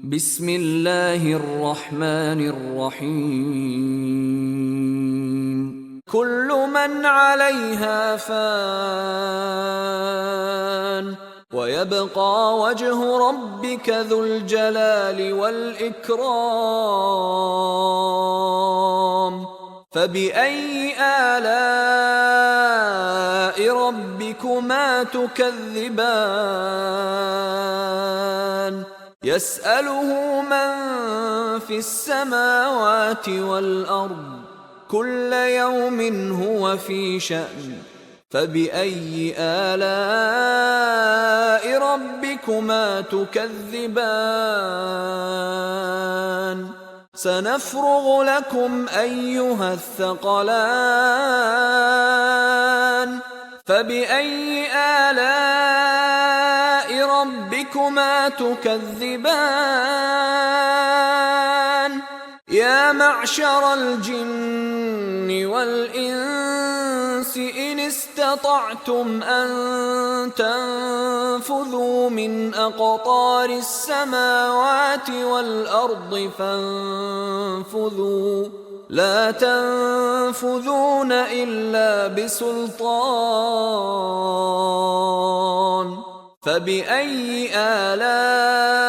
بسم الله الرحمن الرحيم كل من عليها فان ويبقى وجه ربك ذو الجلال والإكرام فبأي آلاء ربكما تكذبان يسأله من في السماوات والأرض كل يوم هو في شأن فبأي آلاء ربكما تكذبان سنفرغ لكم أيها الثقلان فبأي آلاء ربكما تكذبان يا معشر الجن والإنس إن استطعتم أن تنفذوا من أقطار السماوات والأرض فانفذوا لا تنفذون إلا بسلطان فبأي آلاء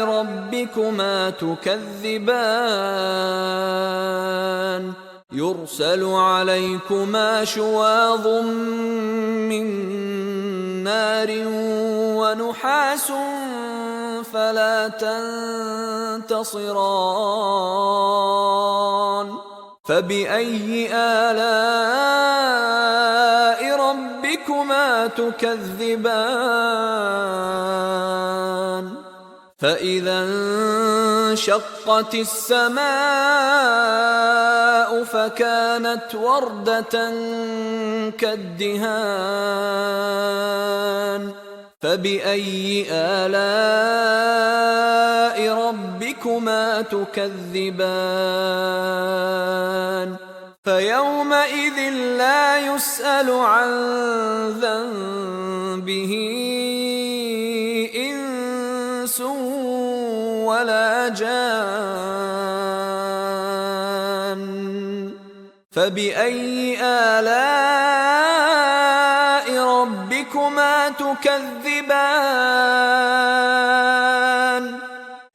ربكما تكذبان يرسل عليكما شواظ من نار ونحاس فلا تنتصران فبأي آلاء ربكما تكذبان فإذا انشقت السماء فكانت وردة كالدهان فبأي آلاء ربكما تكذبان فيومئذ لا يسأل عن ذنبه إنس ولا جان فبأي آلاء ربكما تكذبان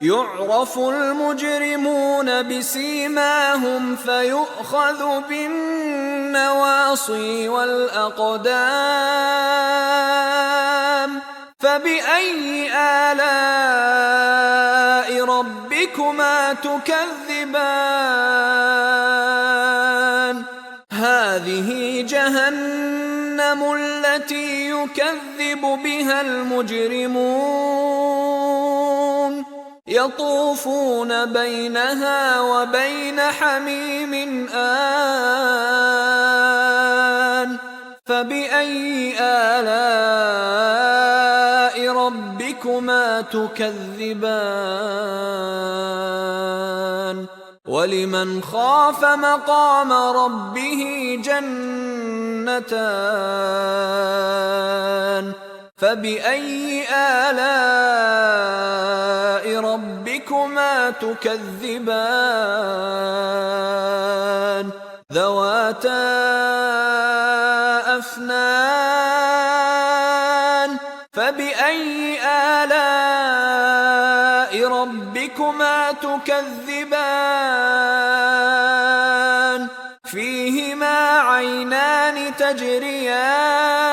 يعرف المجرمون بسيماهم فيؤخذ بالنواصي والأقدام فبأي آلاء ربكما تكذبان هذه جهنم التي يكذب بها المجرمون يطوفون بينها وبين حميم آن فبأي آلاء ربكما تكذبان ولمن خاف مقام ربه جنتان فبأي آلاء ربكما تكذبان ذواتا أفنان فبأي آلاء ربكما تكذبان فيهما عينان تجريان